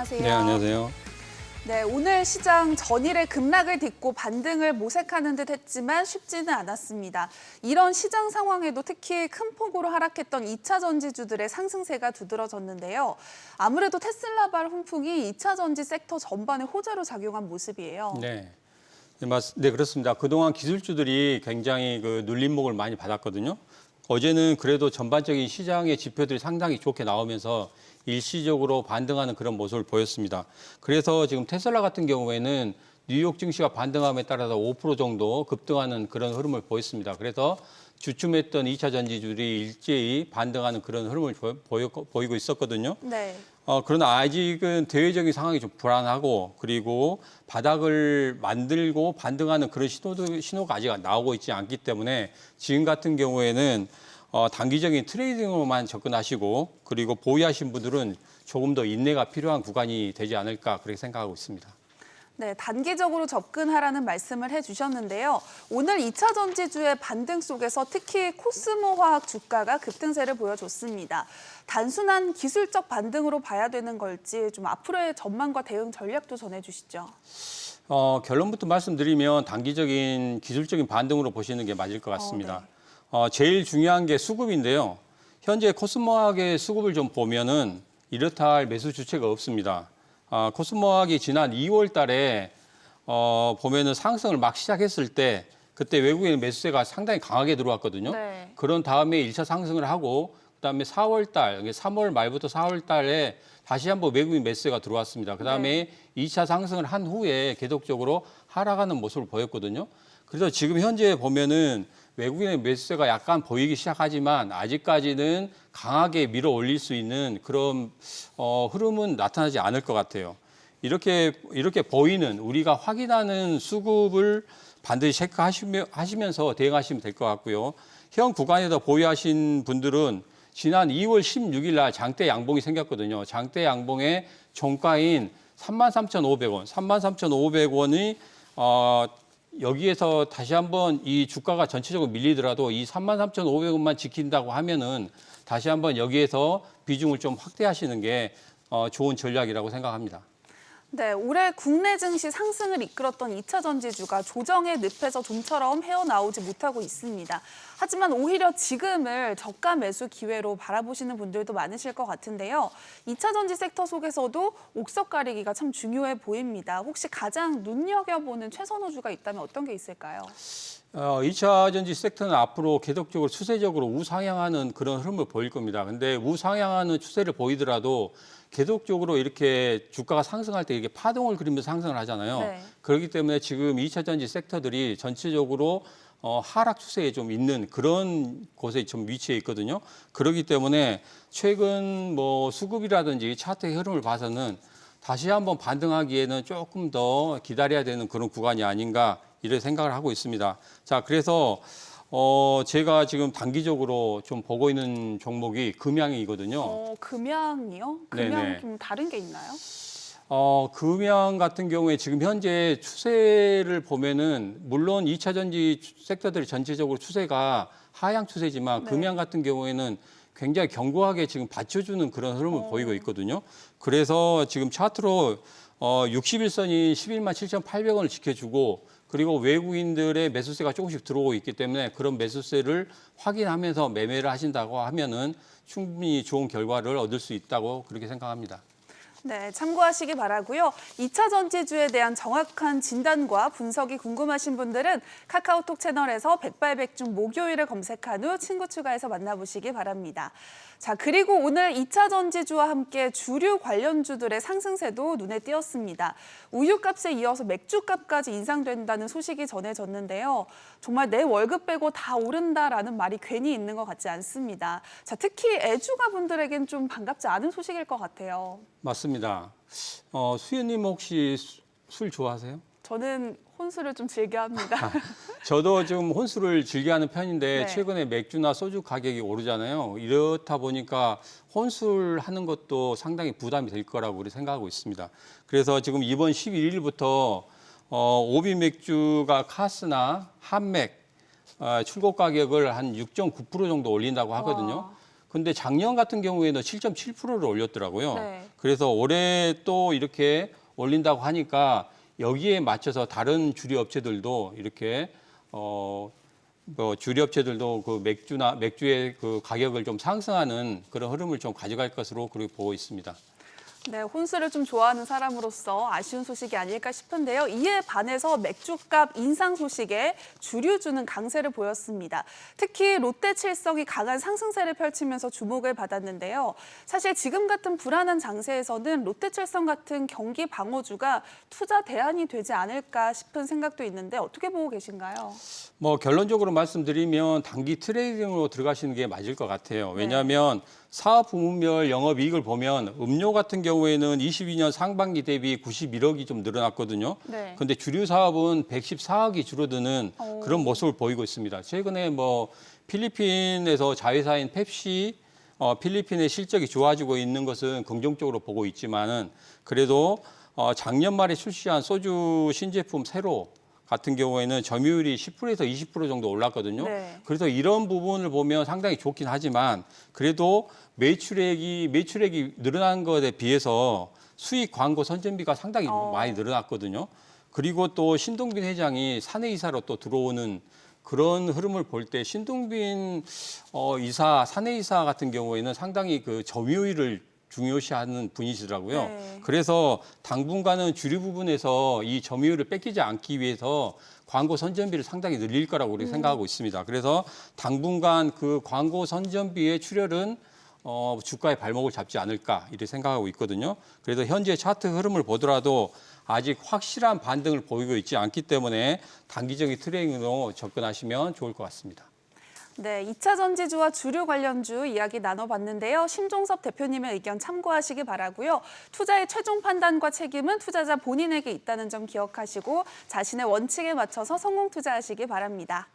안녕하세요. 네, 안녕하세요. 네, 오늘 시장 전일의 급락을 딛고 반등을 모색하는 듯 했지만 쉽지는 않았습니다. 이런 시장 상황에도 특히 큰 폭으로 하락했던 2차 전지주들의 상승세가 두드러졌는데요. 아무래도 테슬라발 훈풍이 2차 전지 섹터 전반에 호재로 작용한 모습이에요. 네. 네, 그렇습니다. 그동안 기술주들이 굉장히 눌림목을 많이 받았거든요. 어제는 그래도 전반적인 시장의 지표들이 상당히 좋게 나오면서 일시적으로 반등하는 그런 모습을 보였습니다. 그래서 지금 테슬라 같은 경우에는 뉴욕 증시가 반등함에 따라서 5% 정도 급등하는 그런 흐름을 보였습니다. 그래서 주춤했던 2차 전지주들이 일제히 반등하는 그런 흐름을 보이고 있었거든요. 네. 그러나 아직은 대외적인 상황이 좀 불안하고 그리고 바닥을 만들고 반등하는 그런 신호가 아직 나오고 있지 않기 때문에 지금 같은 경우에는 단기적인 트레이딩으로만 접근하시고 그리고 보유하신 분들은 조금 더 인내가 필요한 구간이 되지 않을까 그렇게 생각하고 있습니다. 네, 단기적으로 접근하라는 말씀을 해주셨는데요. 오늘 2차 전지주의 반등 속에서 특히 코스모화학 주가가 급등세를 보여줬습니다. 단순한 기술적 반등으로 봐야 되는 걸지 좀 앞으로의 전망과 대응 전략도 전해주시죠. 결론부터 말씀드리면 단기적인 기술적인 반등으로 보시는 게 맞을 것 같습니다. 제일 중요한 게 수급인데요. 현재 코스모화학의 수급을 좀 보면은 이렇다 할 매수 주체가 없습니다. 코스모화학이 지난 2월 달에 보면은 상승을 막 시작했을 때 그때 외국인 매수세가 상당히 강하게 들어왔거든요. 네. 그런 다음에 1차 상승을 하고 그다음에 4월 달, 3월 말부터 4월 달에 다시 한번 외국인 매수세가 들어왔습니다. 그다음에 2차 상승을 한 후에 계속적으로 하락하는 모습을 보였거든요. 그래서 지금 현재 보면은 외국인의 매수세가 약간 보이기 시작하지만 아직까지는 강하게 밀어 올릴 수 있는 그런 흐름은 나타나지 않을 것 같아요. 이렇게 보이는 우리가 확인하는 수급을 반드시 체크하시면서 대응하시면 될 것 같고요. 현 구간에서 보유하신 분들은 지난 2월 16일 날 장대 양봉이 생겼거든요. 장대 양봉의 종가인 33,500원, 33,500원이 여기에서 다시 한번 이 주가가 전체적으로 밀리더라도 이 33,500원만 지킨다고 하면은 다시 한번 여기에서 비중을 좀 확대하시는 게 좋은 전략이라고 생각합니다. 네, 올해 국내 증시 상승을 이끌었던 2차 전지주가 조정의 늪에서 좀처럼 헤어나오지 못하고 있습니다. 하지만 오히려 지금을 저가 매수 기회로 바라보시는 분들도 많으실 것 같은데요. 2차 전지 섹터 속에서도 옥석 가리기가 참 중요해 보입니다. 혹시 가장 눈여겨보는 최선호주가 있다면 어떤 게 있을까요? 2차 전지 섹터는 앞으로 계속적으로 추세적으로 우상향하는 그런 흐름을 보일 겁니다. 근데 우상향하는 추세를 보이더라도 계속적으로 이렇게 주가가 상승할 때 이렇게 파동을 그리면서 상승을 하잖아요. 네. 그렇기 때문에 지금 2차 전지 섹터들이 전체적으로 하락 추세에 좀 있는 그런 곳에 좀 위치해 있거든요. 그렇기 때문에 최근 수급이라든지 차트의 흐름을 봐서는 다시 한번 반등하기에는 조금 더 기다려야 되는 그런 구간이 아닌가 이런 생각을 하고 있습니다. 자, 그래서 제가 지금 단기적으로 좀 보고 있는 종목이 금양이거든요. 금양이요? 금양 네네. 좀 다른 게 있나요? 금양 같은 경우에 지금 현재 추세를 보면은 물론 2차 전지 섹터들이 전체적으로 추세가 하향 추세지만 네. 금양 같은 경우에는 굉장히 견고하게 지금 받쳐주는 그런 흐름을 보이고 있거든요. 그래서 지금 차트로 60일선이 11만 7,800원을 지켜주고 그리고 외국인들의 매수세가 조금씩 들어오고 있기 때문에 그런 매수세를 확인하면서 매매를 하신다고 하면은 충분히 좋은 결과를 얻을 수 있다고 그렇게 생각합니다. 네, 참고하시기 바라고요. 2차 전지주에 대한 정확한 진단과 분석이 궁금하신 분들은 카카오톡 채널에서 백발백중 목요일을 검색한 후 친구 추가해서 만나보시기 바랍니다. 자, 그리고 오늘 2차 전지주와 함께 주류 관련주들의 상승세도 눈에 띄었습니다. 우유값에 이어서 맥주값까지 인상된다는 소식이 전해졌는데요. 정말 내 월급 빼고 다 오른다라는 말이 괜히 있는 것 같지 않습니다. 자, 특히 애주가 분들에겐 좀 반갑지 않은 소식일 것 같아요. 맞습니다. 수연님 혹시 술 좋아하세요? 저는 혼술을 좀 즐겨 합니다. 저도 좀 혼술을 즐겨하는 편인데 네. 최근에 맥주나 소주 가격이 오르잖아요. 이렇다 보니까 혼술 하는 것도 상당히 부담이 될 거라고 우리 생각하고 있습니다. 그래서 지금 이번 11일부터 오비 맥주가 카스나 한맥 출고 가격을 한 6.9% 정도 올린다고 하거든요. 와. 근데 작년 같은 경우에는 7.7%를 올렸더라고요. 네. 그래서 올해 또 이렇게 올린다고 하니까 여기에 맞춰서 다른 주류 업체들도 이렇게 주류 업체들도 그 맥주의 그 가격을 좀 상승하는 그런 흐름을 좀 가져갈 것으로 그렇게 보고 있습니다. 네, 혼술을 좀 좋아하는 사람으로서 아쉬운 소식이 아닐까 싶은데요. 이에 반해서 맥주값 인상 소식에 주류주는 강세를 보였습니다. 특히 롯데칠성이 강한 상승세를 펼치면서 주목을 받았는데요. 사실 지금 같은 불안한 장세에서는 롯데칠성 같은 경기 방어주가 투자 대안이 되지 않을까 싶은 생각도 있는데 어떻게 보고 계신가요? 뭐 결론적으로 말씀드리면 단기 트레이딩으로 들어가시는 게 맞을 것 같아요. 왜냐하면 사업 부문별 영업이익을 보면 음료 같은 경우에는 22년 상반기 대비 91억이 좀 늘어났거든요. 네. 근데 주류 사업은 114억이 줄어드는 그런 모습을 보이고 있습니다. 최근에 뭐 필리핀에서 자회사인 펩시 필리핀의 실적이 좋아지고 있는 것은 긍정적으로 보고 있지만은 그래도 작년 말에 출시한 소주 신제품 세로 같은 경우에는 점유율이 10%에서 20% 정도 올랐거든요. 네. 그래서 이런 부분을 보면 상당히 좋긴 하지만 그래도 매출액이 늘어난 것에 비해서 수익 광고 선전비가 상당히 많이 늘어났거든요. 그리고 또 신동빈 회장이 사내이사로 또 들어오는 그런 흐름을 볼 때 신동빈 사내이사 같은 경우에는 상당히 그 점유율을 중요시하는 분이시더라고요. 네. 그래서 당분간은 주류 부분에서 이 점유율을 뺏기지 않기 위해서 광고 선전비를 상당히 늘릴 거라고 우리 생각하고 있습니다. 그래서 당분간 그 광고 선전비의 출혈은 주가의 발목을 잡지 않을까 이렇게 생각하고 있거든요. 그래서 현재 차트 흐름을 보더라도 아직 확실한 반등을 보이고 있지 않기 때문에 단기적인 트레이딩으로 접근하시면 좋을 것 같습니다. 네, 2차 전지주와 주류 관련주 이야기 나눠봤는데요. 신종섭 대표님의 의견 참고하시기 바라고요. 투자의 최종 판단과 책임은 투자자 본인에게 있다는 점 기억하시고 자신의 원칙에 맞춰서 성공 투자하시기 바랍니다.